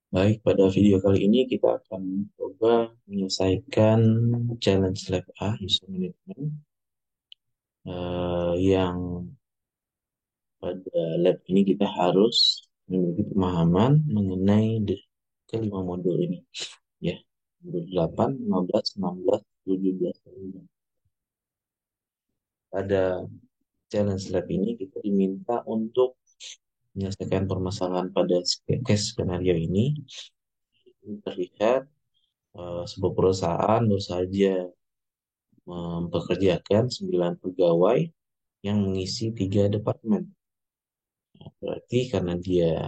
Baik, pada video kali ini kita akan coba menyelesaikan challenge lab A, user management, yang pada lab ini kita harus memiliki pemahaman mengenai kelima modul ini, ya, modul 8, 15, 16, 17. Pada challenge lab ini kita diminta untuk menyelesaikan permasalahan pada case skenario ini. Ini terlihat sebuah perusahaan baru saja mempekerjakan 9 pegawai yang mengisi 3 departemen. Nah, berarti karena dia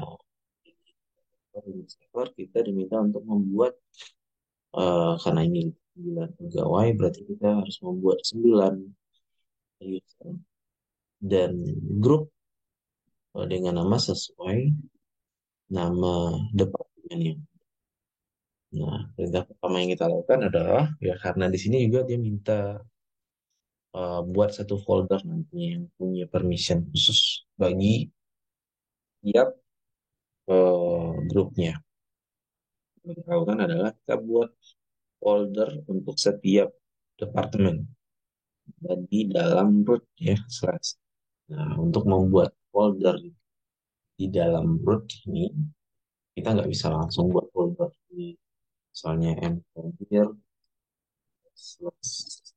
administrator, kita diminta untuk membuat, karena ini 9 pegawai, berarti kita harus membuat 9 user dan grup dengan nama sesuai nama departemennya. Nah, perintah pertama yang kita lakukan adalah, ya karena di sini juga dia minta buat satu folder nantinya yang punya permission khusus bagi tiap grupnya. Yang kita lakukan adalah kita buat folder untuk setiap departemen dan di dalam root, ya, slash. Nah, untuk membuat folder di dalam root ini, kita nggak bisa langsung buat folder di misalnya mkdir slash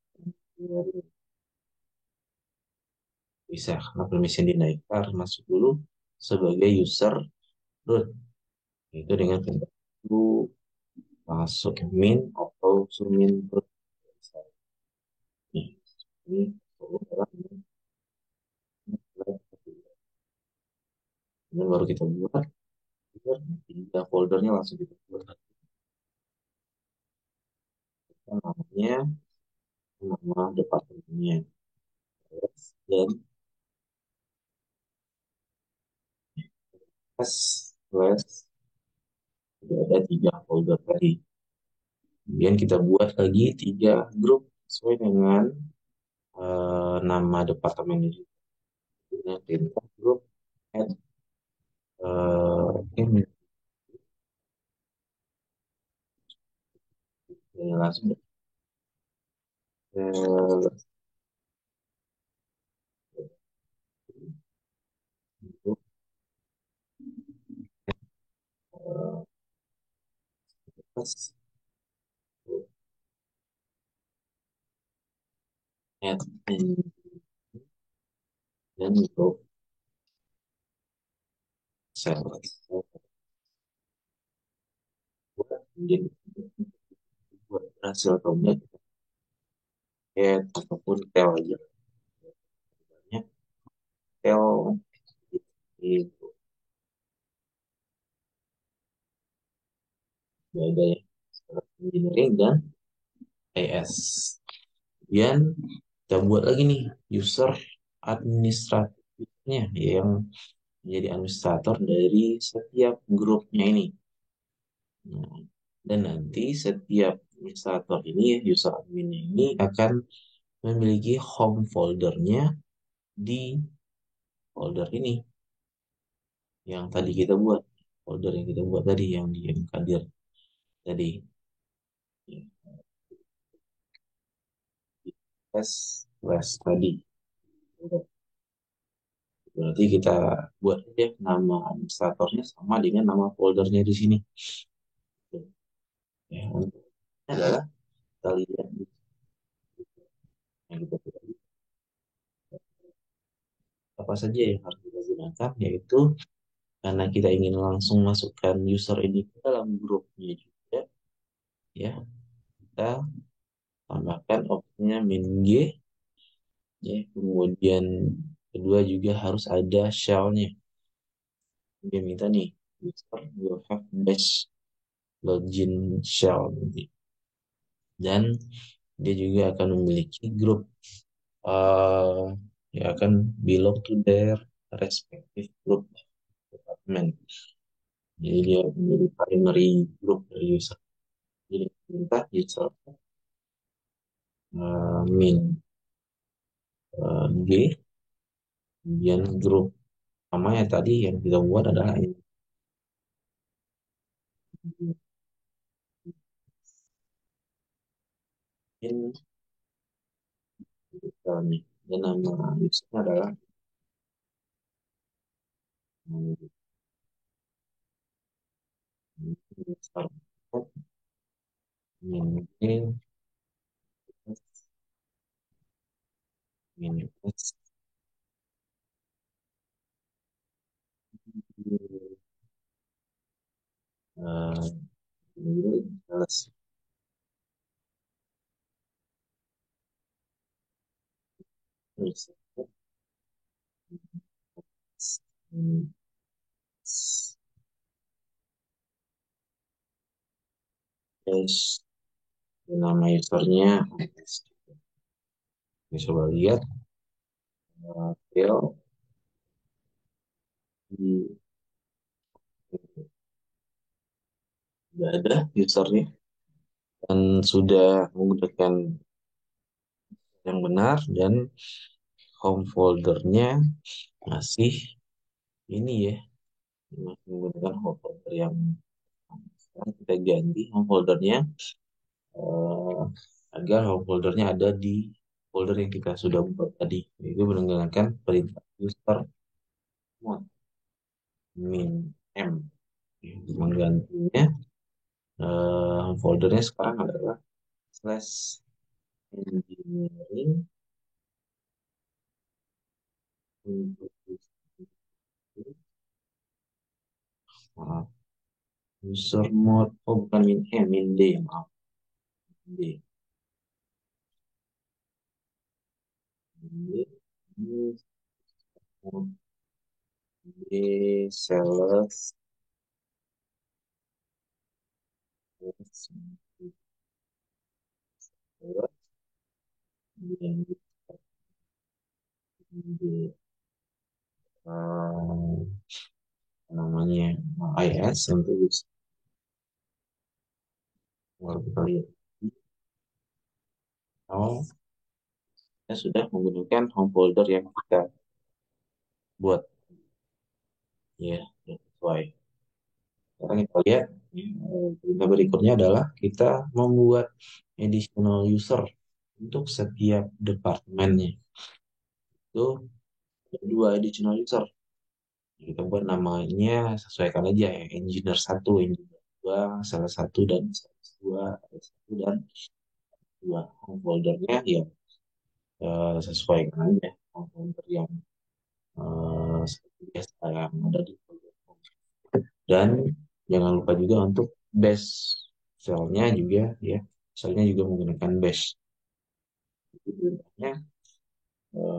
bisa, karena permission dinaik. Kita harus masuk dulu sebagai user root, itu dengan perintah itu masuk min atau sumin root. Nih, ini adalah ini baru kita buat folder, tiga foldernya langsung kita buat. Namanya nama departemennya, dan slash sudah ada 3 folder tadi. Kemudian kita buat lagi 3 grup sesuai dengan nama departemen ini. Dengan perintah grup add, ini langsung untuk add dan untuk sales buat menjadi buat berhasil atau enggak kita add ataupun tel aja banyak tel itu ada yang engineering dan AS. Kemudian kita buat lagi nih user administratifnya yang menjadi administrator dari setiap grupnya ini. Nah, dan nanti setiap administrator ini, user admin ini akan memiliki home foldernya di folder ini yang tadi kita buat, folder yang kita buat tadi yang di mkdir tadi. Tes les tadi. Berarti kita buat aja nama administratornya sama dengan nama foldernya di sini. Ya, untuk ini adalah kita lihat yang kita pilih apa saja yang harus kita gunakan, yaitu karena kita ingin langsung masukkan user ini ke dalam grupnya juga, ya kita tambahkan opsinya min g, ya. Kemudian kedua juga harus ada shell-nya. Dia minta nih user will have dash login shell nanti, dan dia juga akan memiliki grup, uh, yang akan belong to their respective group department. Jadi dia menjadi primary group dari user. Jadi minta user min G, kemudian grup namanya tadi yang kita buat adalah ini. Mungkin misalnya dan nama usernya adalah user min minus minus minus minus nama usernya ini coba lihat file di sudah ada usernya dan sudah menggunakan yang benar dan home foldernya masih ini ya masih menggunakan home folder yang sekarang kita ganti home foldernya eh, agar home foldernya ada di folder yang kita sudah buat tadi itu menggunakan perintah user mod min m. Menggantinya foldernya sekarang adalah slash engineering untuk maaf, user mode oh bukan min m min d maaf min d min d d sales kemudian di namanya IS untuk kalau kita lihat oh kita sudah menggunakan home folder yang kita buat ya sesuai. Sekarang kita lihat perintah berikutnya adalah kita membuat additional user untuk setiap departemennya. Itu ada dua additional user. Kita buat namanya sesuaikan aja ya. Engineer satu, engineer dua, salah satu dan salah dua, ada satu dan dua. Home foldernya ya sesuaikan aja. Home folder yang seperti biasa yang ada di folder home. Dan jangan lupa juga untuk bash shellnya juga ya. Shellnya juga menggunakan bash. Itu perintahnya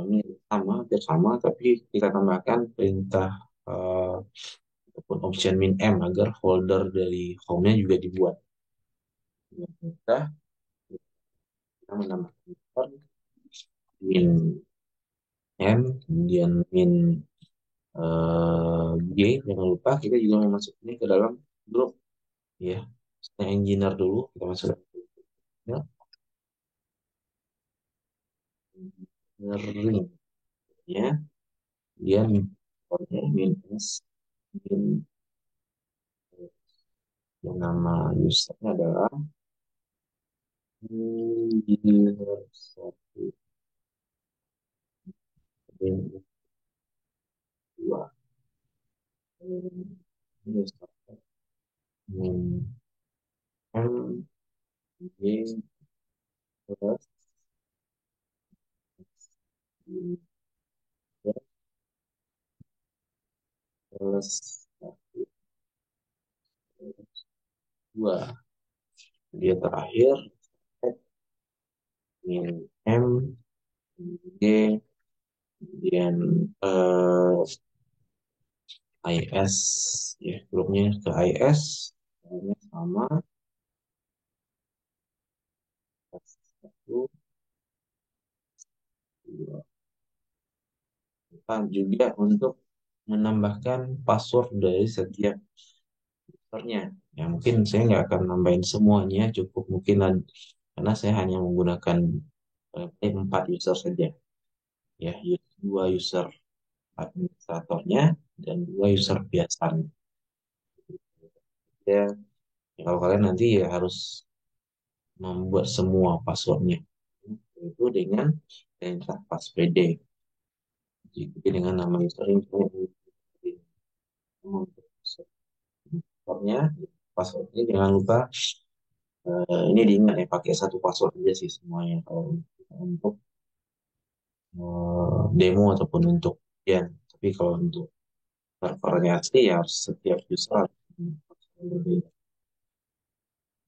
ini sama, hampir sama, tapi kita tambahkan perintah eh, ataupun option min m agar folder dari home-nya juga dibuat. Dengan perintah kita menambahkan folder min m, kemudian min g, jangan lupa kita juga memasukkannya ke dalam grup ya. Setelah engineer dulu kita masukkan ya, engineering ya, dia min s min yang nama usernya adalah engineer satu min dua min satu min m g plus min plus dua. Dia terakhir min m g kemudian is ya grupnya ke is namanya sama satu dua. Kita juga untuk menambahkan password dari setiap usernya ya mungkin saya nggak akan nambahin semuanya cukup mungkin karena saya hanya menggunakan empat user saja ya dua user administratornya dan dua user biasanya ya Ya, kalau kalian nanti ya harus membuat semua passwordnya itu dengan interface PD. Jadi dengan nama user ini untuk passwordnya jangan lupa ini diingat ya pakai satu password aja sih semuanya kalau untuk demo ataupun untuk ya. Tapi kalau untuk servernya asli ya harus setiap user harus password berbeda.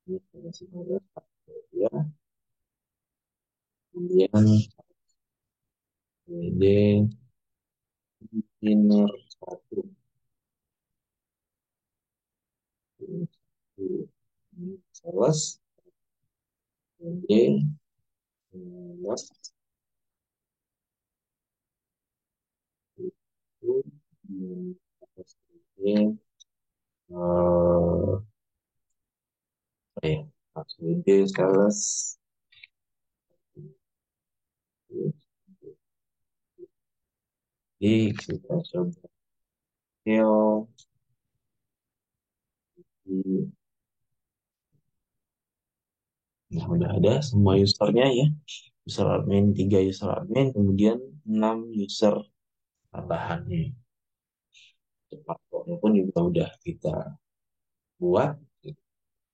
Ini versi ya. Kemudian PD inner satu sales PD last itu kemudian apa ya PD sales jadi kita coba Theo di nah, udah ada semua usernya ya user admin 3 user admin kemudian 6 user tambahannya platformnya pun juga udah kita buat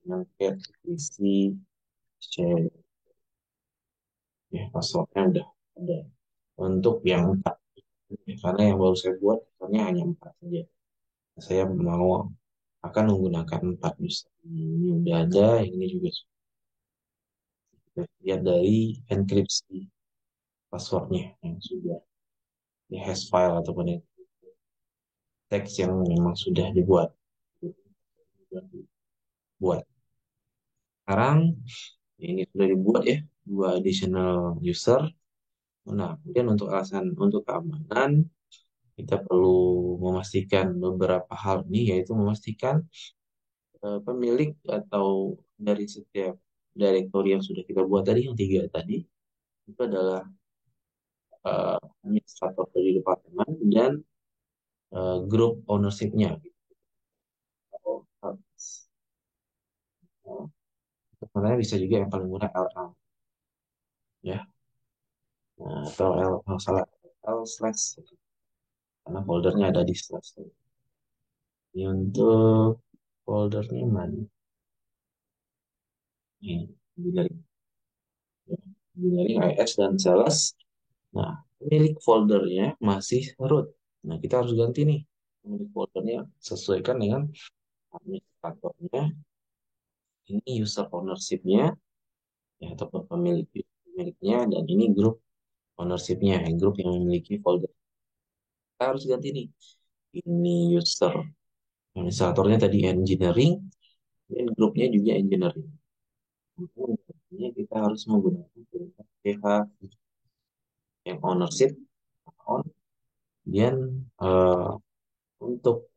yang kayak isi share ya passwordnya udah ada untuk yang 4 karena yang baru saya buat misalnya hanya 4 saja saya mau akan menggunakan 4 user ini udah ada ini juga sudah lihat dari enkripsi passwordnya yang sudah di hash file ataupun yang teks yang memang sudah dibuat buat sekarang ini sudah dibuat ya 2 additional user. Nah, kemudian untuk alasan untuk keamanan, kita perlu memastikan beberapa hal ini, yaitu memastikan pemilik atau dari setiap direktori yang sudah kita buat tadi, yang 3 tadi, itu adalah administrator dari departemen dan grup ownership-nya. Sebenarnya bisa juga yang paling mudah LL, ya, nah, atau L, oh, salah, L slash, karena foldernya ada di slash. Ini untuk foldernya mana? Ini, engineering. Ya, engineering, IS, dan sales. Nah, pemilik foldernya masih root. Nah, kita harus ganti nih. Pemilik foldernya sesuaikan dengan administratornya. Ini user ownership-nya, ya, atau pemiliknya, dan ini grup ownership-nya, grup yang memiliki folder. Kita harus ganti nih. Ini user administratornya tadi engineering, dan grupnya juga engineering. Ini kita harus menggunakan perintah PH yang ownership on, kemudian untuk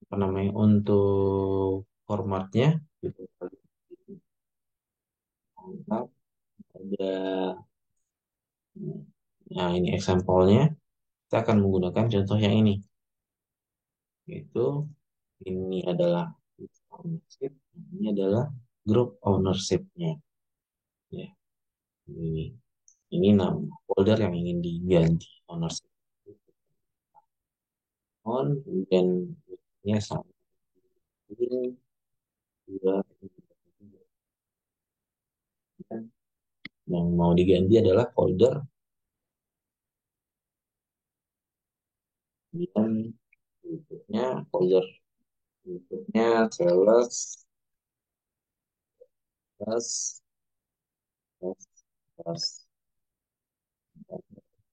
apa namanya untuk formatnya gitu ada nah ini example-nya kita akan menggunakan contoh yang ini yaitu ini adalah ownership ini adalah group ownership-nya ya ini nama folder yang ingin diganti ownership on kemudian ini sama ini dua yang mau diganti adalah folder dan berikutnya folder berikutnya sales plus plus plus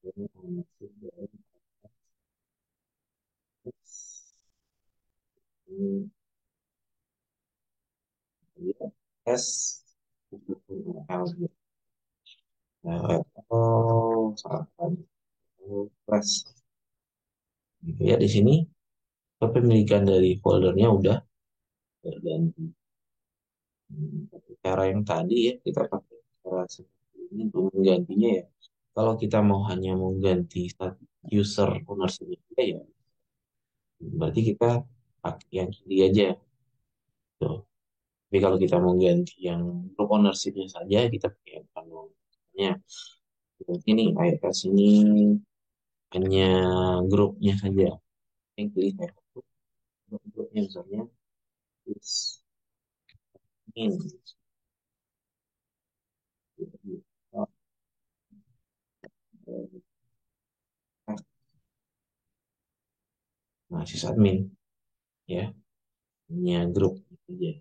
ini ownership dari ini dia S L oh salah plus gitu ya di sini kepemilikan dari foldernya udah terganti. Cara yang tadi ya kita pakai cara seperti ini untuk menggantinya ya. Kalau kita mau hanya mengganti satu user ownership saja ya berarti kita pakai yang kiri aja tuh. Tapi kalau kita mau ganti yang group ownership-nya saja, kita pakai Environment. Misalnya, ini iOS ini hanya grupnya saja. Yang pilih kayak grupnya misalnya is in. Nah, sysadmin ya, hanya grup saja.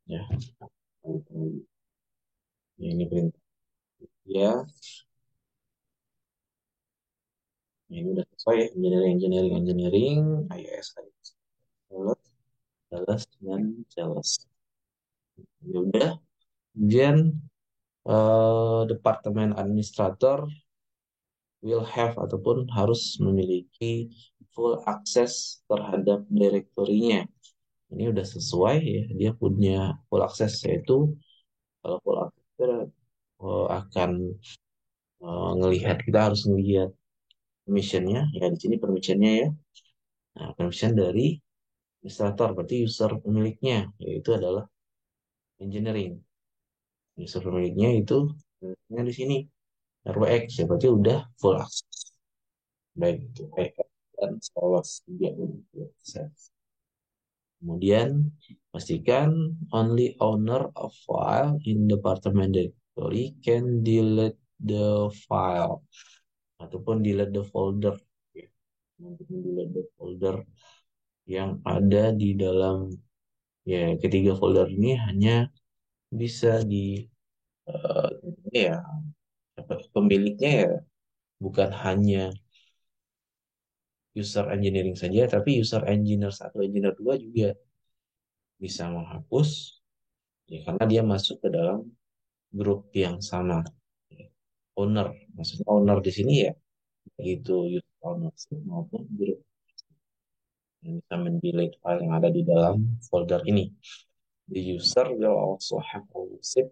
Ya, ya ini perintah. Ya, ya, ini udah selesai ya. Engineering, iOS, iOS, jelas dan jelas. Ya udah, kemudian departemen administrator will have ataupun harus memiliki full access terhadap direktorinya. Ini udah sesuai ya, dia punya full access, yaitu kalau full access kita, akan ngelihat, kita harus melihat permissionnya ya, di sini permissionnya ya. Nah, permission dari administrator berarti user pemiliknya, yaitu adalah engineering. User pemiliknya itu di sini RWX ya, berarti udah full access, baik itu PF dan Solos juga udah akses. Kemudian pastikan only owner of file in department directory can delete the file ataupun delete the folder. Ya, untuk delete the folder yang ada di dalam, ya, ketiga folder ini hanya bisa di eh, ya pemiliknya ya, bukan hanya user engineering saja, tapi user engineer satu, engineer dua juga bisa menghapus ya, karena dia masuk ke dalam grup yang sama. Ya, owner, maksudnya owner di sini ya itu user ownership maupun grup yang bisa mendelete file yang ada di dalam folder ini. The user will also have ownership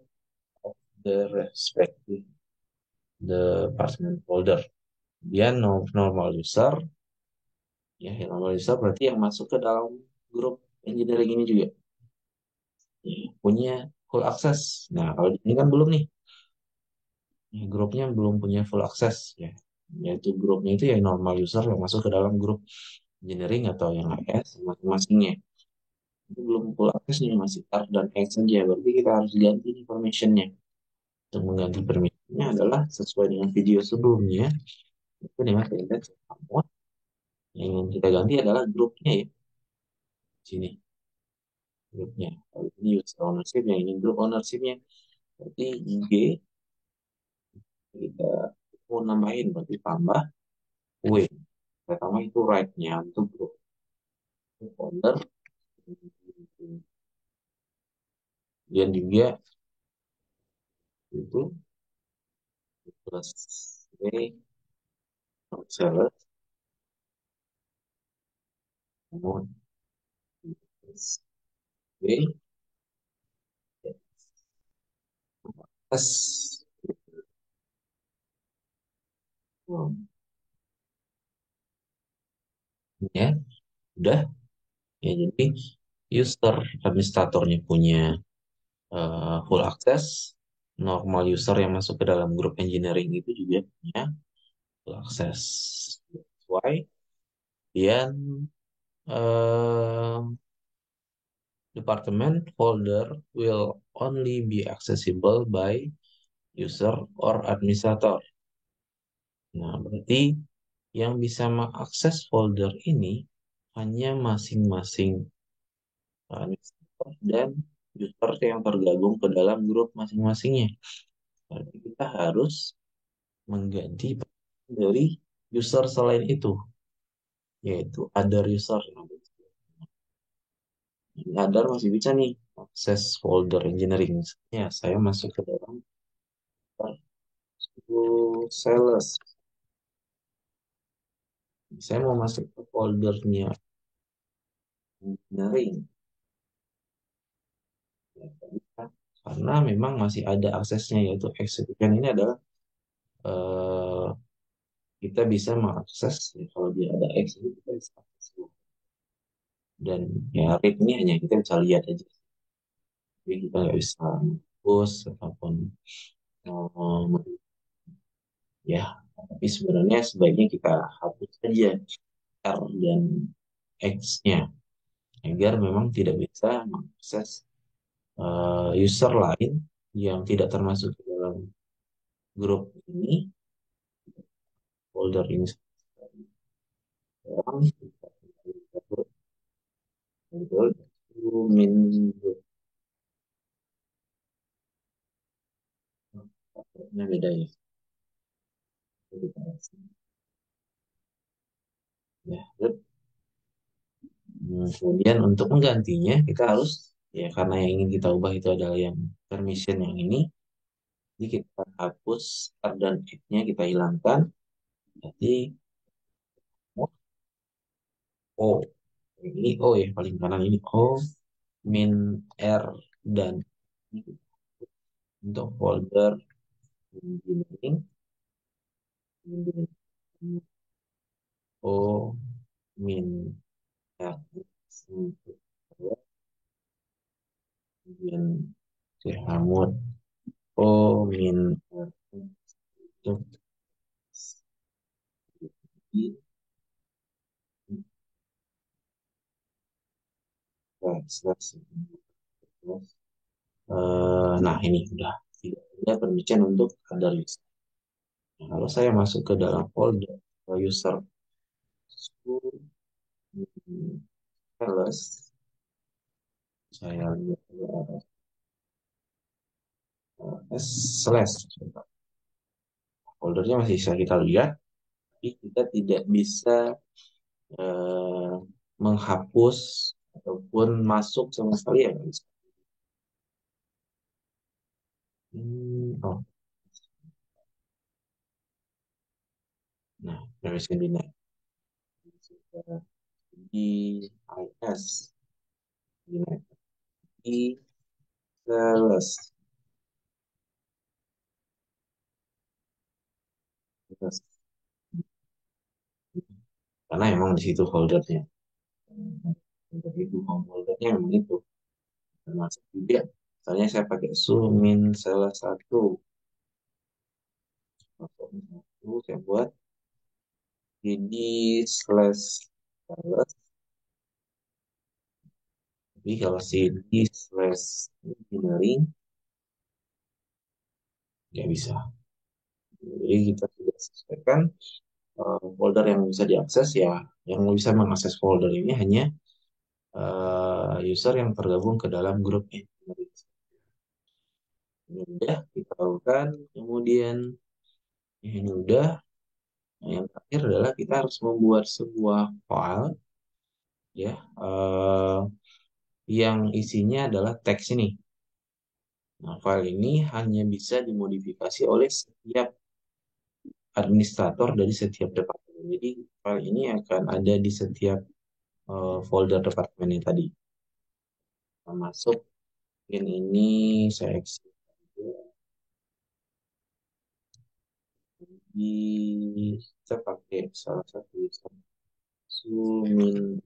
of the respective department folder. Dia normal user, ya yang normal user berarti yang masuk ke dalam grup engineering ini juga ya, punya full access. Nah, kalau di sini kan belum nih. Ya, grupnya belum punya full access ya. Yaitu grupnya itu yang normal user yang masuk ke dalam grup engineering atau yang AS masing-masingnya. Itu belum full access nih, masih tar dan X saja. Berarti kita harus ganti informationnya. Untuk mengganti permissionnya adalah sesuai dengan video sebelumnya. Itu dengan perintah command. Yang ingin kita ganti adalah grupnya ya. Sini grupnya. Kalau ini user ownership, yang ini group ownershipnya. Berarti G kita mau nambahin, berarti tambah W. Pertama itu right-nya untuk group folder. Kemudian juga itu plus W seller, kemudian plus W plus ya udah ya, jadi user administratornya punya full access, normal user yang masuk ke dalam grup engineering itu juga punya full access. Why? Dan uh, department folder will only be accessible by user or administrator. Nah, berarti yang bisa mengakses folder ini hanya masing-masing administrator dan user yang tergabung ke dalam grup masing-masingnya. Berarti kita harus mengganti dari user selain itu, yaitu other user. Other masih bisa nih akses folder engineering. Ya, saya masuk ke dalam sales. Saya mau masuk ke foldernya engineering. Ya, bisa. Karena memang masih ada aksesnya, yaitu execution ini adalah eh, kita bisa mengakses ya, kalau dia ada X ini kita bisa akses semua. Dan ya rate ini hanya kita bisa lihat aja, jadi kita nggak bisa post ataupun eh, ya, tapi sebenarnya sebaiknya kita hapus saja R dan X-nya agar memang tidak bisa mengakses user lain yang tidak termasuk di dalam grup ini, folder ini sekarang kita folder min foldernya beda ya. Ya, kemudian untuk menggantinya kita harus ya karena yang ingin kita ubah itu adalah yang permission yang ini, jadi kita hapus R dan X-nya kita hilangkan, jadi O ini O ya paling kanan ini O min R dan I untuk folder engineering, kemudian O min R untuk kemudian Hamut O min R untuk I slash nah ini udah tidak ada permisian untuk ada user. Nah, kalau saya masuk ke dalam folder user sales, saya lihat dulu ada slash foldernya masih bisa kita lihat, tapi kita tidak bisa eh, menghapus ataupun masuk sama sekali ya nggak bisa. Oh, nah permission denied di IS denied di sales. Karena emang di situ foldernya. Untuk itu home foldernya memang itu. Termasuk juga, misalnya saya pakai Sumin salah satu, saya buat jadi slash sales. Tapi kalau cd slash engineering nggak bisa. Jadi kita sudah sesuaikan folder yang bisa diakses ya, yang bisa mengakses folder ini hanya user yang tergabung ke dalam grup engineering. Ini udah kita lakukan, kemudian ini udah. Nah, yang terakhir adalah kita harus membuat sebuah file ya yang isinya adalah teks ini. Nah, file ini hanya bisa dimodifikasi oleh setiap administrator dari setiap departemen. Jadi file ini akan ada di setiap folder departemen yang tadi. Termasuk ini saya exit di kita pakai salah satu Sumin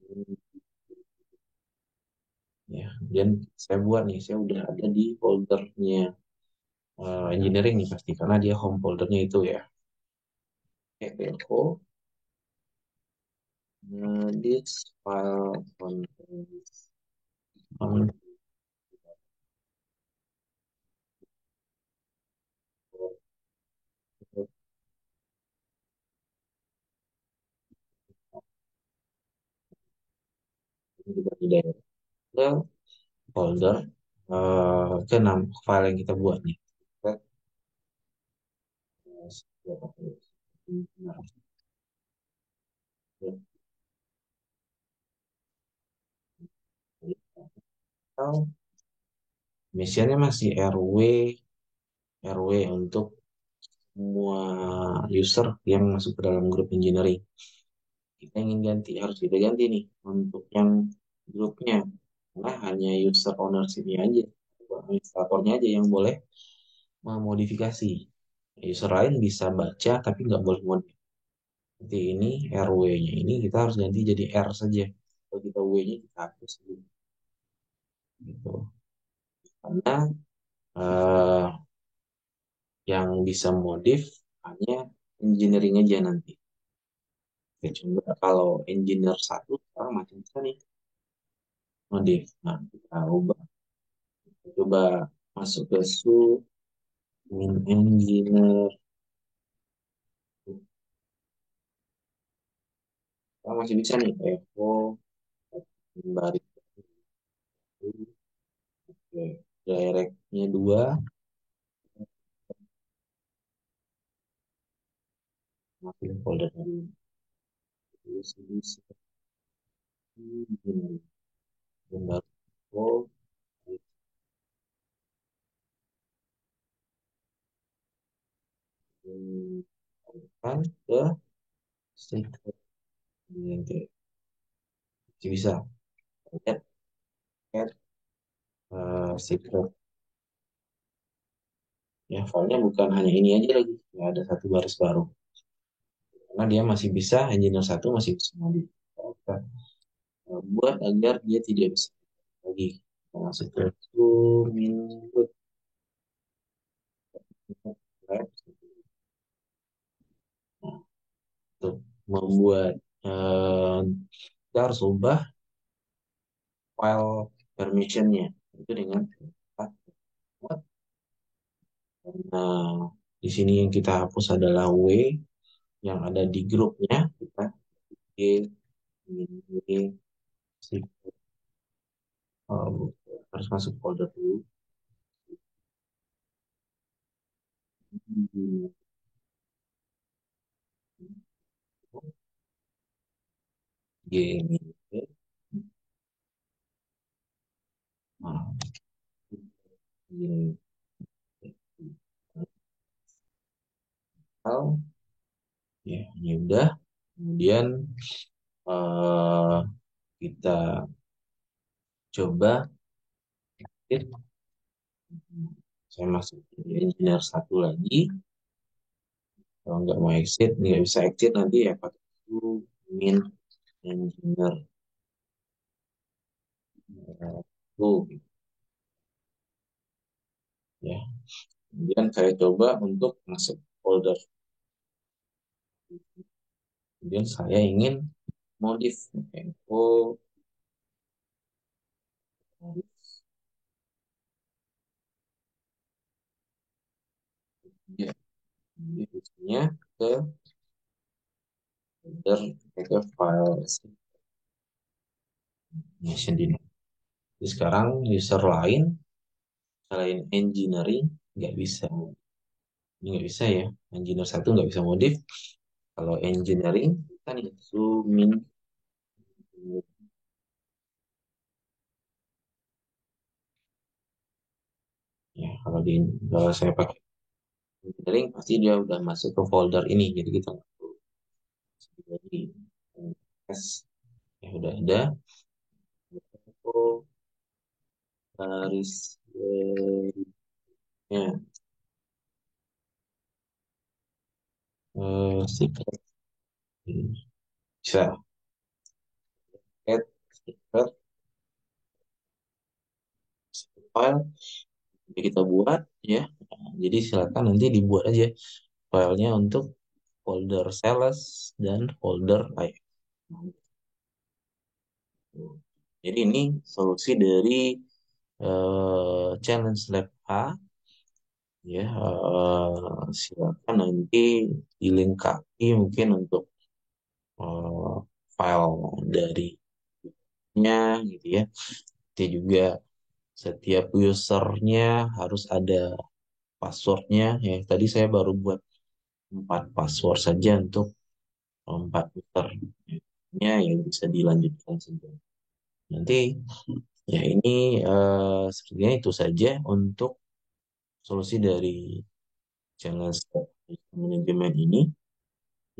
ya. Dan saya buat nih, saya udah ada di foldernya engineering nih pasti karena dia home foldernya itu ya. ELO this file contains kita tidak ke folder ke enam file yang kita buat nih. Kita, nah, atau misalnya masih RW untuk semua user yang masuk ke dalam grup engineering. Kita ingin ganti, harus kita ganti nih untuk yang grupnya. Karena hanya user ownership-nya aja, administratornya aja yang boleh memodifikasi. User lain bisa baca tapi nggak boleh modif. Nanti ini RW-nya ini kita harus ganti jadi R saja. Kalau kita W-nya kita hapus dulu. Gitu. Karena eh, yang bisa modif hanya engineering aja nanti. Oke, coba kalau engineer satu sekarang masih bisa nih modif. Nah, kita ubah. Kita coba masuk ke min engineer. Kita masih bisa nih Evo, baris satu, oke. Directnya dua, masukin folder dari sini, sini, gambar Evo, kan ke stiker nanti masih bisa lihat add stiker ya, filenya bukan hanya ini aja lagi ya, ada satu baris baru karena dia masih bisa engineer satu masih bisa modif. Kita buat agar dia tidak bisa lagi. Kita masuk ke input untuk membuat eh, kita harus ubah file permissionnya itu dengan what. Nah, di sini yang kita hapus adalah W yang ada di grupnya kita G, W, si- harus masuk folder dulu. G, nah, G, file, ya ini udah. Kemudian eh, kita coba exit. Saya masuk di engineer satu lagi. Kalau nggak mau exit, nggak bisa exit nanti ya pakai itu min engineer satu ya. Kemudian saya coba untuk masuk folder. Kemudian saya ingin modif info ya, jadi isinya ke folder ke file destination ini. Jadi sekarang user lain selain engineering nggak bisa, ini nggak bisa ya, engineer satu nggak bisa modif. Kalau engineering kita nih zoom in ya, kalau saya pakai engineering pasti dia udah masuk ke folder ini, jadi kita nggak perlu lagi tes ya udah ada. Oh, garis ya, secret bisa add secret file yang kita buat ya. Nah, jadi silakan nanti dibuat aja filenya untuk folder sales dan folder lain. Jadi ini solusi dari challenge lab A ya. Silakan nanti dilengkapi mungkin untuk eh, file dari nya gitu ya. Nanti juga setiap usernya harus ada passwordnya ya. Tadi saya baru buat 4 password saja untuk 4 usernya yang bisa dilanjutkan saja. Nanti ya ini sepertinya itu saja untuk solusi dari challenge manajemen ini.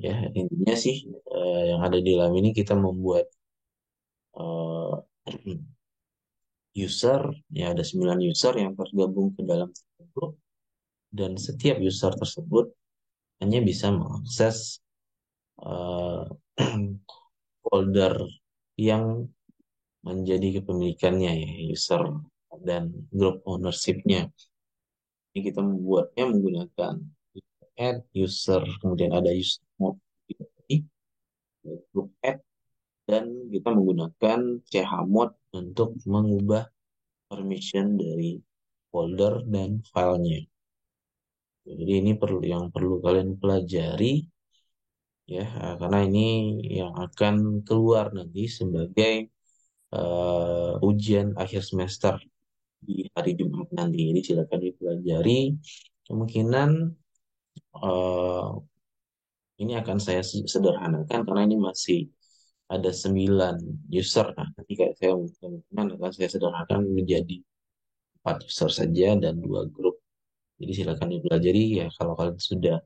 Ya intinya sih yang ada di dalam ini kita membuat eh, user ya, ada 9 user yang tergabung ke dalam satu grup dan setiap user tersebut hanya bisa mengakses eh, folder yang menjadi kepemilikannya ya, user dan grup ownership-nya. Ini kita membuatnya menggunakan add user, kemudian ada user mode, group add, dan kita menggunakan chmod untuk mengubah permission dari folder dan filenya. Jadi ini perlu kalian pelajari ya, karena ini yang akan keluar nanti sebagai ujian akhir semester di hari Jumat nanti. Jadi silakan dipelajari. Kemungkinan eh, ini akan saya sederhanakan karena ini masih ada 9 user. Nah, nanti kayak saya kemungkinan akan saya sederhanakan menjadi 4 user saja dan 2 grup. Jadi silakan dipelajari ya kalau kalian sudah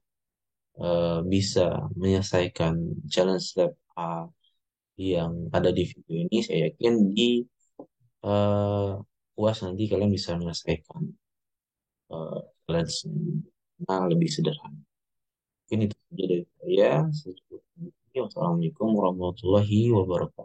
bisa menyelesaikan challenge lab A yang ada di video ini, saya yakin di eh, UAS nanti kalian bisa menyelesaikan challenge yang lebih sederhana. Mungkin itu saja dari saya. Wassalamualaikum warahmatullahi wabarakatuh.